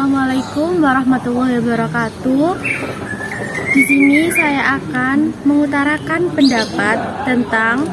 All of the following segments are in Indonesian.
Assalamualaikum warahmatullahi wabarakatuh. Di sini saya akan mengutarakan pendapat tentang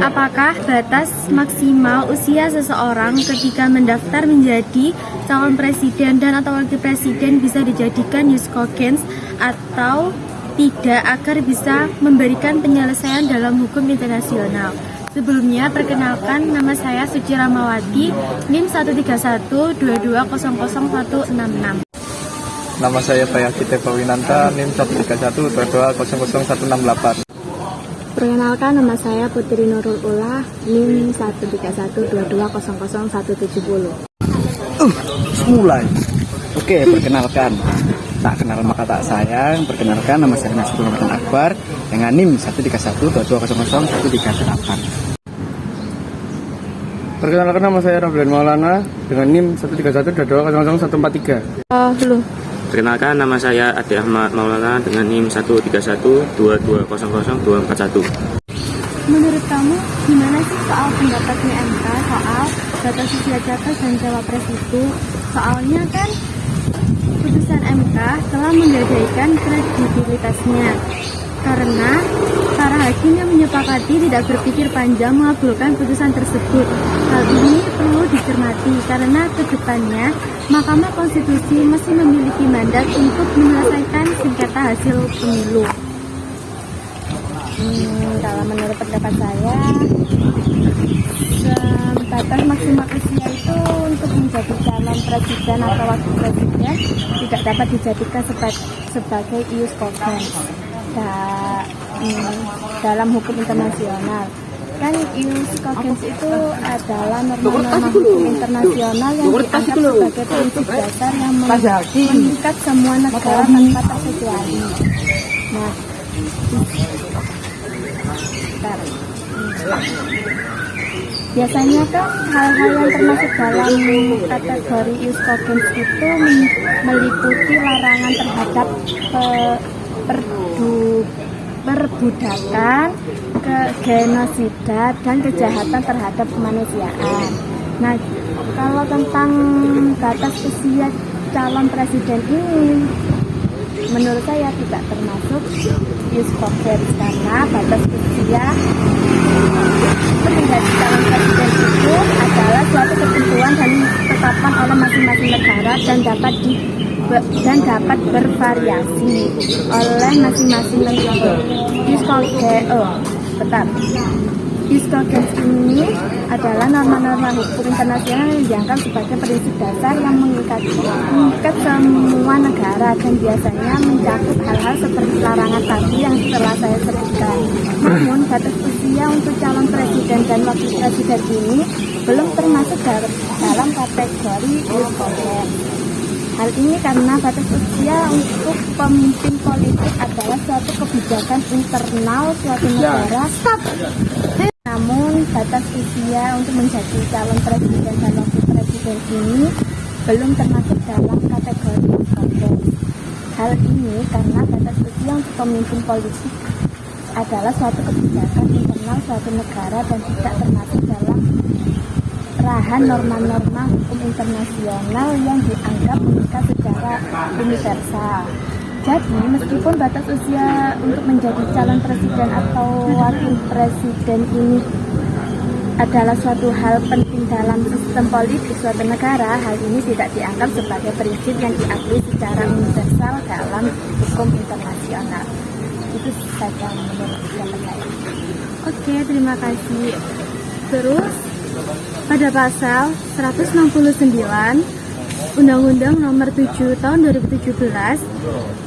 apakah batas maksimal usia seseorang ketika mendaftar menjadi calon presiden dan atau wakil presiden bisa dijadikan jus cogens atau tidak agar bisa memberikan penyelesaian dalam hukum internasional. Sebelumnya, perkenalkan, nama saya Suci Ramawati, NIM 13122000166. Nama saya Bayaki Tepawinanta, NIM 13122000168. Perkenalkan, nama saya Putri Nurul Ulah, NIM 13122000170. Mulai. Oke, perkenalkan. Tak kenal maka tak sayang. Perkenalkan, nama saya Nasrul Ramadan Akbar dengan NIM 13122000138. Perkenalkan, nama saya Raflan Maulana dengan NIM 13122000143. Belum. Perkenalkan, nama saya Ade Ahmad Maulana dengan NIM 13122002441. Menurut kamu, gimana sih soal pendapatnya MK soal batas usia capres dan cawapres itu? Soalnya kan putusan MK telah menggadaikan kredibilitasnya karena para hakim yang menyepakati tidak berpikir panjang mengabulkan putusan tersebut. Hal ini perlu dicermati karena ke depannya Mahkamah Konstitusi masih memiliki mandat untuk menyelesaikan sengketa hasil pemilu. Kalau menurut pendapat saya, batas maksimal usia itu untuk menjadi calon presiden atau wakil presiden tidak dapat dijadikan sebagai ius cogens dalam hukum internasional. Kan ius cogens itu adalah norma-norma hukum internasional yang dianggap sebagai prinsip dasar yang mengikat semua negara tanpa terkecuali. Nah, biasanya kan hal-hal yang termasuk dalam kategori ius cogens itu meliputi larangan terhadap perbudakan, genosida, dan kejahatan terhadap kemanusiaan. Nah, kalau tentang batas usia calon presiden ini, menurut saya tidak termasuk ius cogens karena batas usia menjadi calon presiden itu adalah suatu ketentuan dan ditetapkan oleh masing-masing negara dan dapat bervariasi oleh masing-masing negara. Ius cogens ini adalah norma-norma hukum internasional yang dianggap sebagai prinsip dasar yang mengikat semua negara dan biasanya mencakup hal-hal seperti larangan tadi yang telah saya sebutkan. Namun, batas usia untuk calon presiden dan wakil presiden ini belum termasuk dalam kategori ius cogens. Hal ini karena batas usia untuk pemimpin politik adalah suatu kebijakan internal suatu negara. Namun, batas usia untuk menjadi calon presiden dan wakil presiden ini belum termasuk dalam kategori ius cogens. Hal ini karena batas usia untuk pemimpin politik adalah suatu kebijakan internal suatu negara dan tidak termasuk dalam rahan norma-norma hukum internasional yang dianggap mengikat secara universal. Jadi, meskipun batas usia untuk menjadi calon presiden atau wakil presiden ini adalah suatu hal penting dalam sistem politik suatu negara, hal ini tidak dianggap sebagai prinsip yang diakui secara universal dalam hukum internasional. Itu saja menurut saya. Oke, terima kasih. Terus, pada pasal 169 Undang-Undang Nomor 7 Tahun 2017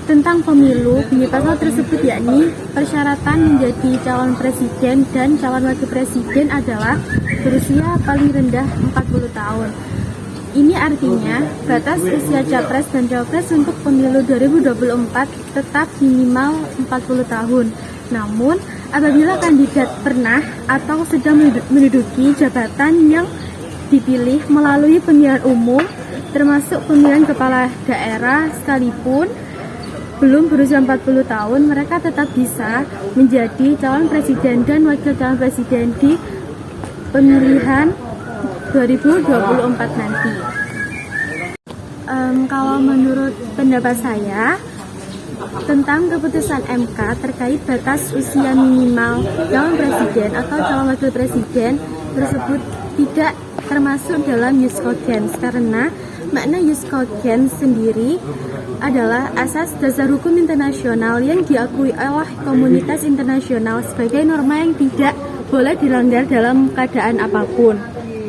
tentang pemilu, bunyi pasal tersebut yakni persyaratan menjadi calon presiden dan calon wakil presiden adalah berusia paling rendah 40 tahun. Ini artinya batas usia capres dan cawapres untuk pemilu 2024 tetap minimal 40 tahun. Namun, apabila kandidat pernah atau sedang menduduki jabatan yang dipilih melalui pemilihan umum, termasuk pemilihan kepala daerah sekalipun belum berusia 40 tahun, mereka tetap bisa menjadi calon presiden dan wakil calon presiden di pemilihan 2024 nanti. Kalau menurut pendapat saya tentang keputusan MK terkait batas usia minimal calon presiden atau calon wakil presiden tersebut tidak termasuk dalam Jus Cogens, karena makna Jus Cogens sendiri adalah asas dasar hukum internasional yang diakui oleh komunitas internasional sebagai norma yang tidak boleh dilanggar dalam keadaan apapun.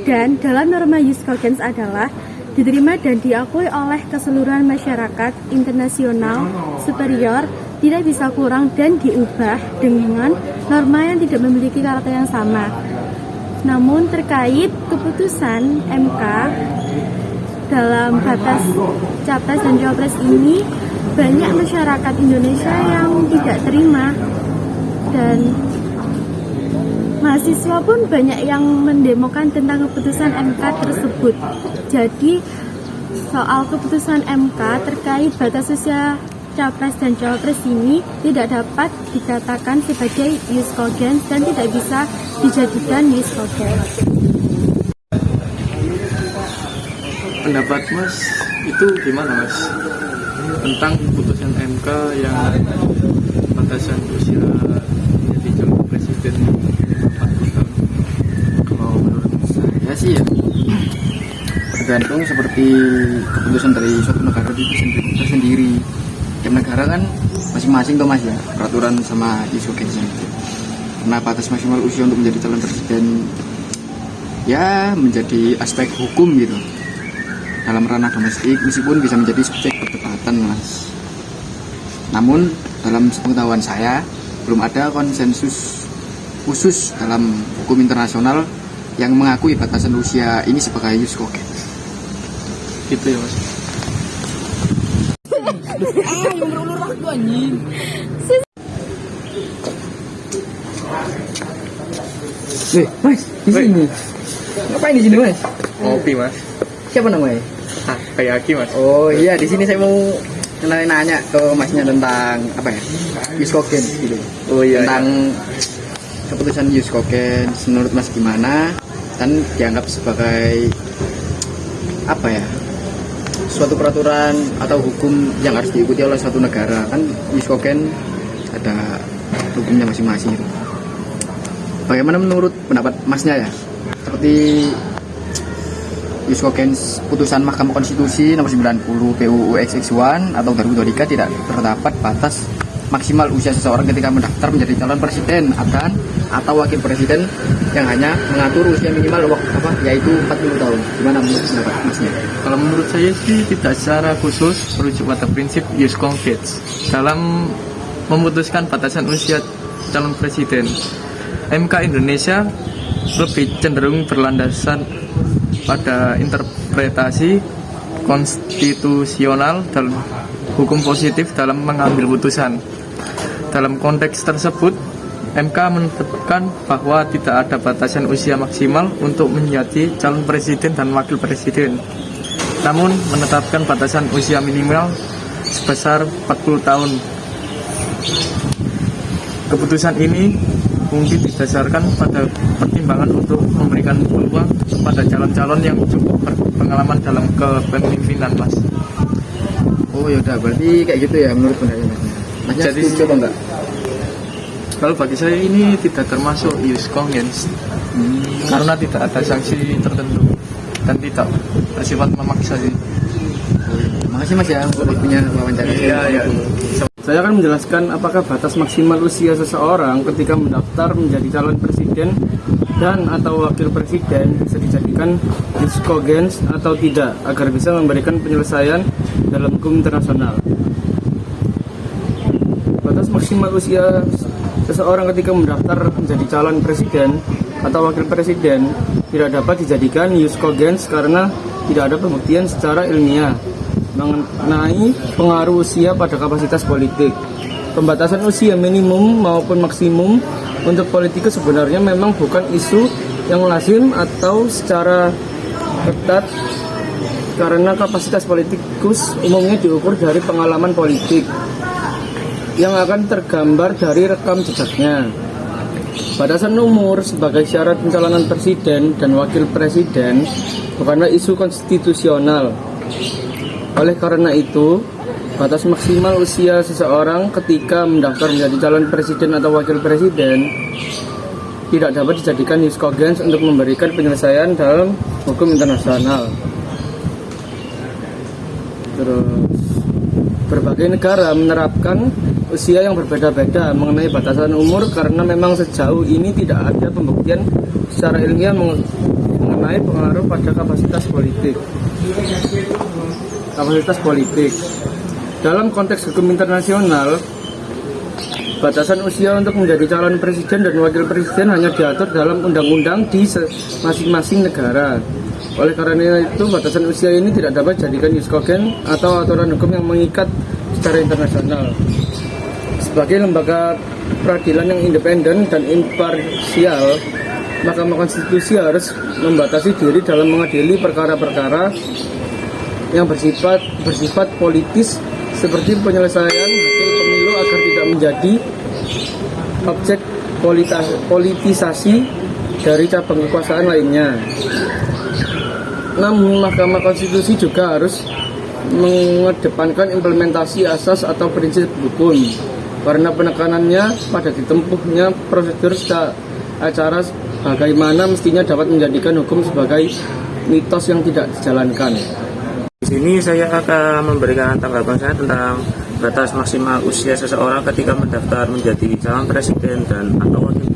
Dan dalam norma Jus Cogens adalah diterima dan diakui oleh keseluruhan masyarakat internasional superior, tidak bisa kurang dan diubah dengan norma yang tidak memiliki karakter yang sama. Namun terkait keputusan MK dalam batas capres dan cawapres ini, banyak masyarakat Indonesia yang tidak terima dan mahasiswa pun banyak yang mendemokan tentang keputusan MK tersebut. Jadi soal keputusan MK terkait batas usia capres dan cawapres ini tidak dapat dikatakan sebagai Jus Cogens dan tidak bisa dijadikan Jus Cogens. Pendapat Mas itu gimana Mas tentang keputusan MK yang batasan usia jadi calon presiden 40 tahun? Kalau menurut saya sih ya tergantung seperti keputusan dari suatu negara itu tersendiri. Tiap negara kan masing-masing tuh Mas ya peraturan sama Jus Cogens gitu. Karena batas maksimal usia untuk menjadi calon presiden ya menjadi aspek hukum gitu dalam ranah domestik, meskipun bisa menjadi subjek perdebatan Mas. Namun dalam sepengetahuan saya belum ada konsensus khusus dalam hukum internasional yang mengakui batasan usia ini sebagai Jus Cogens. Gitu ya Mas. Mas, di sini. Ngapain di sini Mas? Ngopi Mas. Siapa namanya? Kayak Aki Mas. Oh iya, di sini saya mau nanya ke Masnya tentang apa ya? Jus Cogens gitu. Oh iya. Tentang keputusan Jus Cogens menurut Mas gimana dan dianggap sebagai apa ya? Suatu peraturan atau hukum yang harus diikuti oleh suatu negara. Kan Jus Cogens ada hukumnya masing-masing gitu. Bagaimana menurut pendapat Masnya ya? Seperti Jus Cogens putusan Mahkamah Konstitusi nomor 90 PUU XX1 atau 2023 tidak terdapat batas maksimal usia seseorang ketika mendaftar menjadi calon presiden atau wakil presiden yang hanya mengatur usia minimal yaitu 40 tahun. Gimana menurut pendapat Masnya? Kalau menurut saya sih tidak secara khusus merujuk pada prinsip Jus Cogens dalam memutuskan batasan usia calon presiden. MK Indonesia lebih cenderung berlandasan pada interpretasi konstitusional dan hukum positif dalam mengambil putusan. Dalam konteks tersebut, MK menetapkan bahwa tidak ada batasan usia maksimal untuk menjadi calon presiden dan wakil presiden. Namun menetapkan batasan usia minimal sebesar 40 tahun. Keputusan ini mungkin didasarkan pada pertimbangan untuk memberikan peluang pada calon-calon yang cukup berpengalaman dalam kepemimpinan Mas. Oh yaudah, berarti kayak gitu ya menurut pendapat Masnya. Masnya Jadi, setuju apa enggak? Kalau bagi saya ini tidak termasuk Jus Cogens karena tidak ada sanksi tertentu dan tidak bersifat memaksa sih. Makasih Mas ya untuk waktunya wawancara. Iya. Saya akan menjelaskan apakah batas maksimal usia seseorang ketika mendaftar menjadi calon presiden dan atau wakil presiden bisa dijadikan Jus Cogens atau tidak agar bisa memberikan penyelesaian dalam hukum internasional. Batas maksimal usia seseorang ketika mendaftar menjadi calon presiden atau wakil presiden tidak dapat dijadikan Jus Cogens karena tidak ada pembuktian secara ilmiah mengenai pengaruh usia pada kapasitas politik. Pembatasan usia minimum maupun maksimum untuk politikus sebenarnya memang bukan isu yang lazim atau secara ketat karena kapasitas politikus umumnya diukur dari pengalaman politik yang akan tergambar dari rekam jejaknya. Batasan umur sebagai syarat pencalonan presiden dan wakil presiden bukanlah isu konstitusional. Oleh karena itu, batas maksimal usia seseorang ketika mendaftar menjadi calon presiden atau wakil presiden tidak dapat dijadikan jus cogens untuk memberikan penyelesaian dalam hukum internasional. Terus, berbagai negara menerapkan usia yang berbeda-beda mengenai batasan umur karena memang sejauh ini tidak ada pembuktian secara ilmiah mengenai pengaruh pada kapasitas politik. Dalam konteks hukum internasional, batasan usia untuk menjadi calon presiden dan wakil presiden hanya diatur dalam undang-undang di masing-masing negara. Oleh karena itu, batasan usia ini tidak dapat dijadikan jus cogens atau aturan hukum yang mengikat secara internasional. Sebagai lembaga peradilan yang independen dan imparsial, Mahkamah Konstitusi harus membatasi diri dalam mengadili perkara-perkara yang bersifat politis seperti penyelesaian hasil pemilu agar tidak menjadi objek politisasi dari cabang kekuasaan lainnya. Namun Mahkamah Konstitusi juga harus mengedepankan implementasi asas atau prinsip hukum karena penekanannya pada ditempuhnya prosedur acara bagaimana mestinya dapat menjadikan hukum sebagai mitos yang tidak dijalankan. Di sini saya akan memberikan tanggapan saya tentang batas maksimal usia seseorang ketika mendaftar menjadi calon presiden dan atau wakil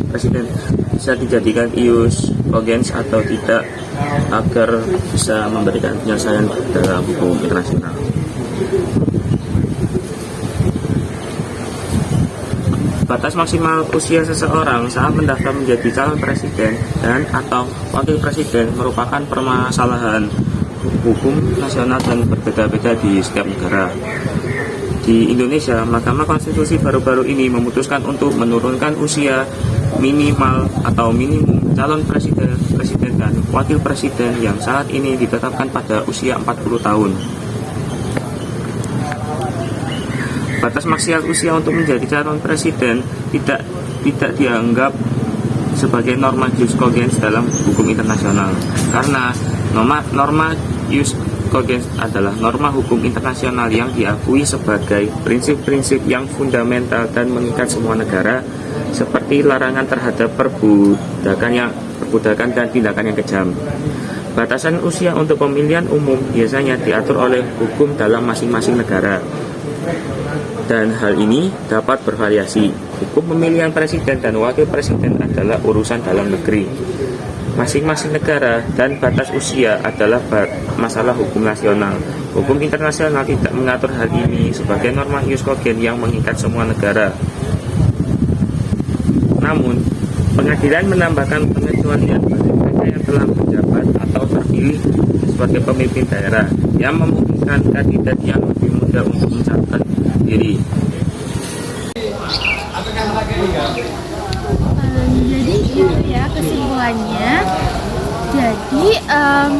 presiden bisa dijadikan ius cogens atau tidak agar bisa memberikan penyelesaian dalam hukum internasional. Batas maksimal usia seseorang saat mendaftar menjadi calon presiden dan atau wakil presiden merupakan permasalahan hukum nasional dan berbeda-beda di setiap negara. Di Indonesia, Mahkamah Konstitusi baru-baru ini memutuskan untuk menurunkan usia minimal atau minimum calon presiden dan wakil presiden yang saat ini ditetapkan pada usia 40 tahun. Batas maksimal usia untuk menjadi calon presiden tidak dianggap sebagai norma jus cogens dalam hukum internasional karena norma jus cogens adalah norma hukum internasional yang diakui sebagai prinsip-prinsip yang fundamental dan mengikat semua negara seperti larangan terhadap perbudakan dan tindakan yang kejam. Batasan usia untuk pemilihan umum biasanya diatur oleh hukum dalam masing-masing negara. Dan hal ini dapat bervariasi. Hukum pemilihan presiden dan wakil presiden adalah urusan dalam negeri masing-masing negara dan batas usia adalah masalah hukum nasional. Hukum internasional tidak mengatur hal ini sebagai norma jus cogens yang mengikat semua negara. Namun, pengadilan menambahkan pengecualian bagi mereka yang telah menjabat atau terpilih sebagai pemimpin daerah yang memungkinkan kandidat yang lebih muda untuk mencalonkan diri. Jadi itu ya kesimpulannya. Jadi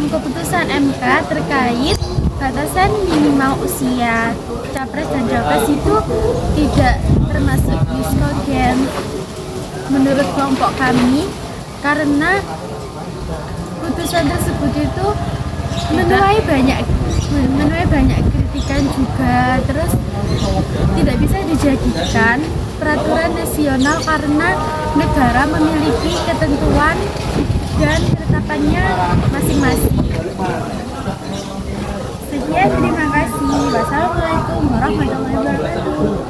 keputusan MK terkait batasan minimal usia capres dan cawapres itu tidak termasuk jus cogens menurut kelompok kami karena putusan tersebut itu menuai banyak kritikan juga, terus tidak bisa dijadikan peraturan nasional karena negara memiliki ketentuan dan ketetapannya masing-masing. Sekian, terima kasih. Wassalamualaikum warahmatullahi wabarakatuh.